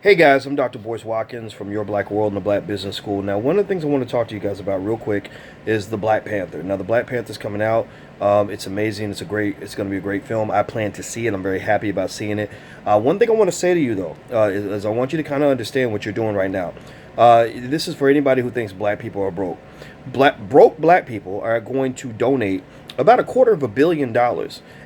Hey guys, I'm Dr. Boyce Watkins from Your Black World and the Black Business School. Now, one of the things I want to talk to you guys about real quick is the Black Panther. Now, the Black Panther's coming out. It's amazing. It's going to be a great film. I plan to see it. I'm very happy about seeing it. One thing I want to say to you though is I want you to kind of understand what you're doing right now. This is for anybody who thinks black people are broke. Broke black people are going to donate about $250 million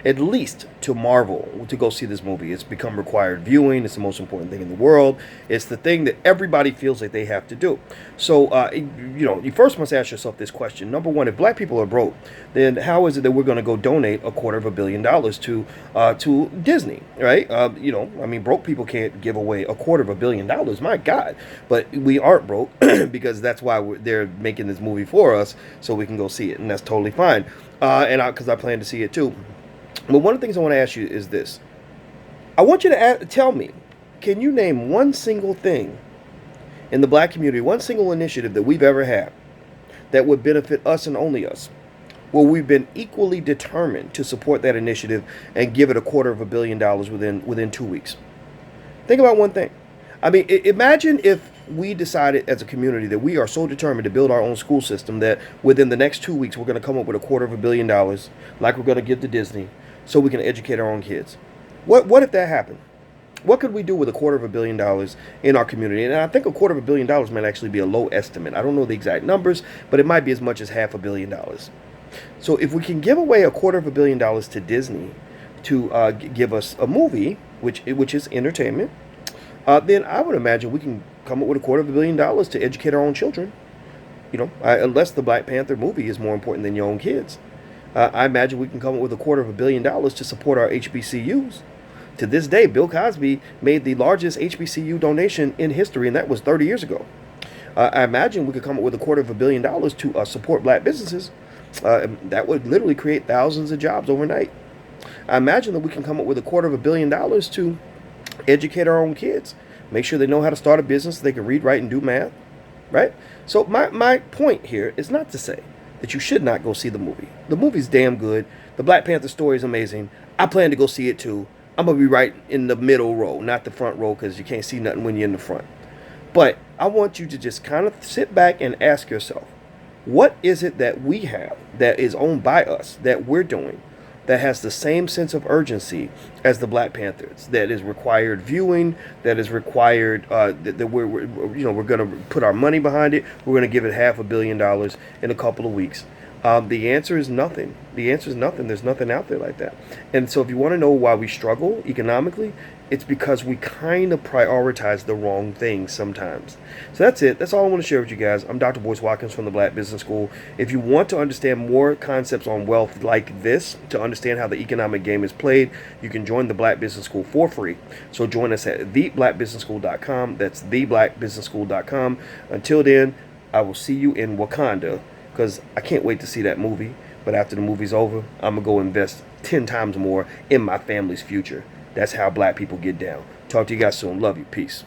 at least to Marvel to go see this movie. It's become required viewing. It's the most important thing in the world. It's the thing that everybody feels like they have to do. So, you first must ask yourself this question. Number one, if black people are broke, then how is it that we're going to go donate $250 million to Disney, right? Broke people can't give away $250 million. My God, but we aren't broke because that's why they're making this movie for us, so we can go see it, and that's totally fine. Because I plan to see it too. But one of the things I want to ask you is this. I want you to tell me, can you name one single thing in the black community, one single initiative that we've ever had that would benefit us and only us, where we've been equally determined to support that initiative and give it $250 million within 2 weeks? Think about one thing. Imagine if we decided as a community that we are so determined to build our own school system that within the next 2 weeks we're going to come up with $250 million like we're going to give to Disney so we can educate our own kids. What if that happened? What could we do with $250 million in our community? And I think $250 million might actually be a low estimate. I don't know the exact numbers, but it might be as much as $500 million. So if we can give away $250 million to Disney to give us a movie, which is entertainment, then I would imagine we can come up with $250 million to educate our own children. Unless the Black Panther movie is more important than your own kids. I imagine we can come up with $250 million to support our HBCUs. To this day, Bill Cosby made the largest HBCU donation in history, and that was 30 years ago. I imagine we could come up with $250 million to support black businesses. That would literally create thousands of jobs overnight. I imagine that we can come up with $250 million to educate our own kids, make sure they know how to start a business so they can read, write, and do math, right? So my point here is not to say that you should not go see the movie. The movie's damn good. The Black Panther story is amazing. I plan to go see it too. I'm going to be right in the middle row, not the front row, because you can't see nothing when you're in the front. But I want you to just kind of sit back and ask yourself, what is it that we have that is owned by us, that we're doing, that has the same sense of urgency as the Black Panthers, that is required viewing, that is required that we're going to put our money behind it. We're going to give it $500 million in a couple of weeks. The answer is nothing. The answer is nothing. There's nothing out there like that. And so if you want to know why we struggle economically, it's because we kind of prioritize the wrong things sometimes. So that's it. That's all I want to share with you guys. I'm Dr. Boyce Watkins from the Black Business School. If you want to understand more concepts on wealth like this, to understand how the economic game is played, you can join the Black Business School for free. So join us at theblackbusinessschool.com. That's theblackbusinessschool.com. Until then, I will see you in Wakanda, because I can't wait to see that movie. But after the movie's over, I'm going to go invest 10 times more in my family's future. That's how black people get down. Talk to you guys soon. Love you. Peace.